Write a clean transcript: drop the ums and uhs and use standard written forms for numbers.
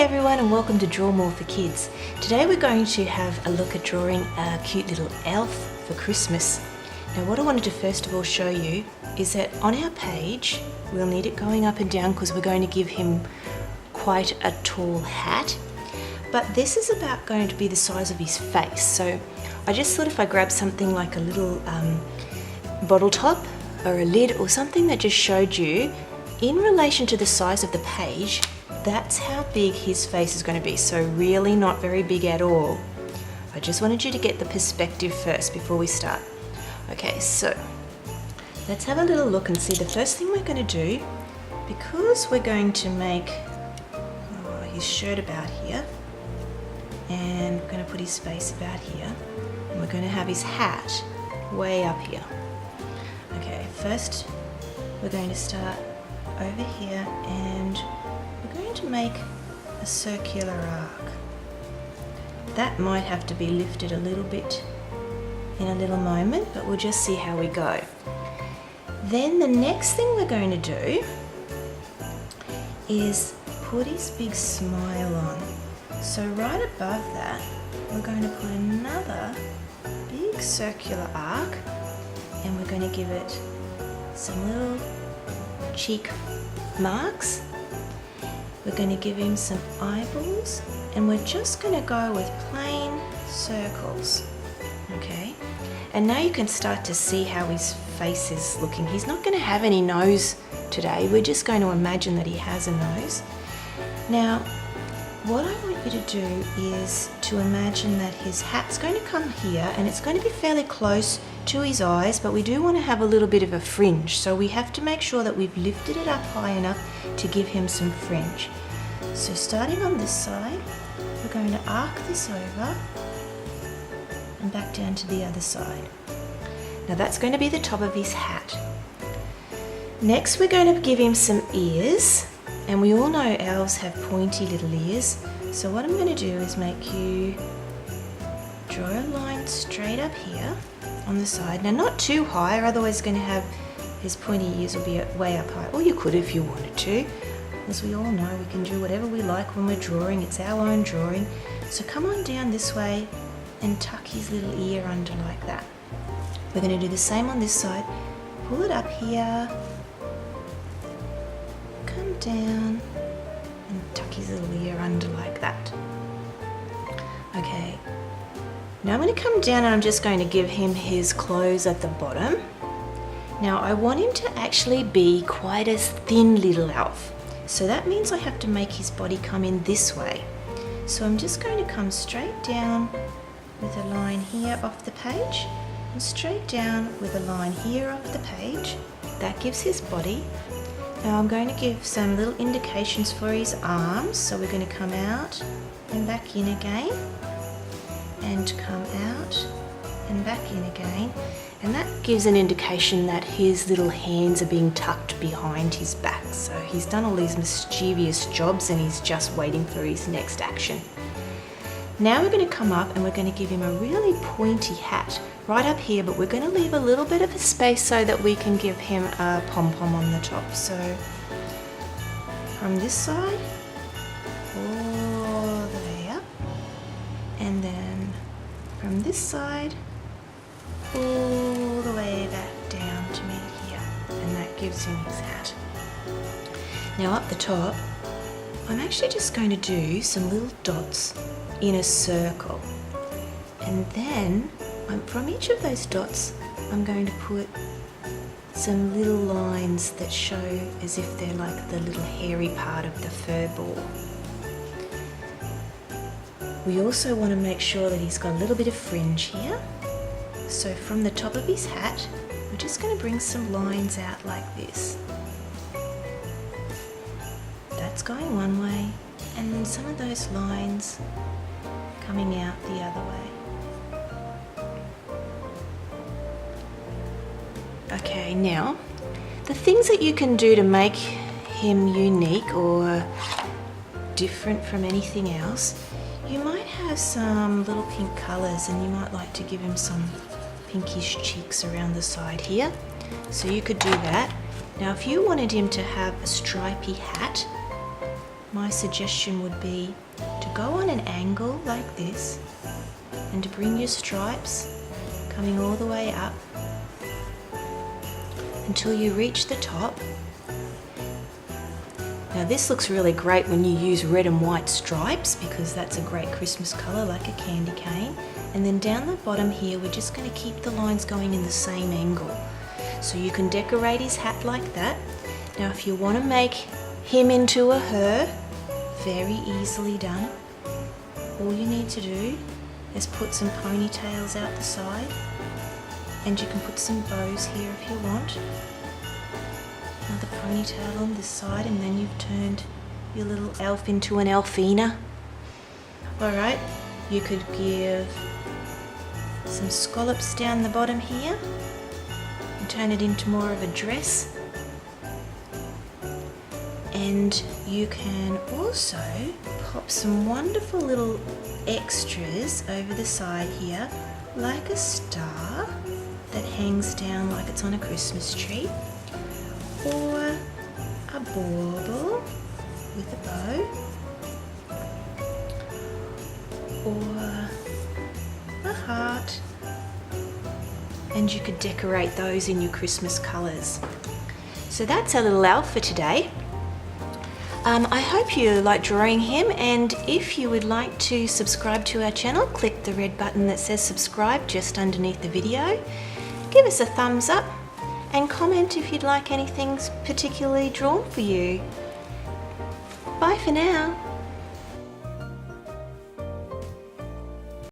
everyone and welcome to Draw More for Kids. Today we're going to have a look at drawing a cute little elf for Christmas. Now what I wanted to first of all show you is that on our page we'll need it going up and down because we're going to give him quite a tall hat. But this is about going to be the size of his face. So I just thought if I grab something like a little bottle top or a lid or something that just showed you in relation to the size of the page, that's how big his face is going to be. So really not very big at all. I just wanted you to get the perspective first before we start. Okay, so let's have a little look and see. The first thing we're going to do, because we're going to make his shirt about here, and we're going to put his face about here, and we're going to have his hat way up here. Okay, first we're going to start over here and we're going to make a circular arc. That might have to be lifted a little bit in a little moment, but we'll just see how we go. Then the next thing we're going to do is put his big smile on. So right above that, we're going to put another big circular arc and we're going to give it some little cheek marks. We're going to give him some eyeballs and we're just going to go with plain circles. Okay, and now you can start to see how his face is looking. He's not going to have any nose today. We're just going to imagine that he has a nose. Now what I want you to do is to imagine that his hat's going to come here and it's going to be fairly close to his eyes, but we do want to have a little bit of a fringe, so we have to make sure that we've lifted it up high enough to give him some fringe. So starting on this side, we're going to arc this over and back down to the other side. Now that's going to be the top of his hat. Next we're going to give him some ears, and we all know elves have pointy little ears, so what I'm going to do is make you draw a line straight up here on the side. Now not too high, or otherwise going to have his pointy ears will be way up high, or you could if you wanted to. As we all know, we can do whatever we like when we're drawing. It's our own drawing. So come on down this way and tuck his little ear under like that. We're going to do the same on this side. Pull it up here, come down and tuck his little ear under like that. Okay, now I'm going to come down and I'm just going to give him his clothes at the bottom. Now I want him to actually be quite a thin little elf. So that means I have to make his body come in this way. So I'm just going to come straight down with a line here off the page and straight down with a line here off the page. That gives his body. Now I'm going to give some little indications for his arms. So we're going to come out and back in again and come out and back in again. And that gives an indication that his little hands are being tucked behind his back. So he's done all these mischievous jobs and he's just waiting for his next action. Now we're going to come up and we're going to give him a really pointy hat right up here, but we're going to leave a little bit of a space so that we can give him a pom-pom on the top. So from this side all the way up, and then from this side all the way back down to meet here, and that gives him his hat. Now up the top, I'm actually just going to do some little dots in a circle, and then from each of those dots I'm going to put some little lines that show as if they're like the little hairy part of the fur ball. We also want to make sure that he's got a little bit of fringe here. So from the top of his hat, we're just going to bring some lines out like this. That's going one way, and then some of those lines coming out the other way. Okay, now the things that you can do to make him unique or different from anything else, you might have some little pink colours and you might like to give him some pinkish cheeks around the side here. So you could do that. Now if you wanted him to have a stripy hat, my suggestion would be to go on an angle like this and to bring your stripes coming all the way up until you reach the top. Now this looks really great when you use red and white stripes because that's a great Christmas colour like a candy cane. And then down the bottom here we're just going to keep the lines going in the same angle. So you can decorate his hat like that. Now if you want to make him into a her, very easily done. All you need to do is put some ponytails out the side, and you can put some bows here if you want. Another ponytail on this side, and then you've turned your little elf into an elfina. Alright, you could give some scallops down the bottom here and turn it into more of a dress. And you can also pop some wonderful little extras over the side here, like a star that hangs down like it's on a Christmas tree, or a bauble with a bow, or a heart, and you could decorate those in your Christmas colours. So that's our little elf for today. I hope you like drawing him, and if you would like to subscribe to our channel, click the red button that says subscribe just underneath the video. Give us a thumbs up and comment if you'd like anything particularly drawn for you. Bye for now.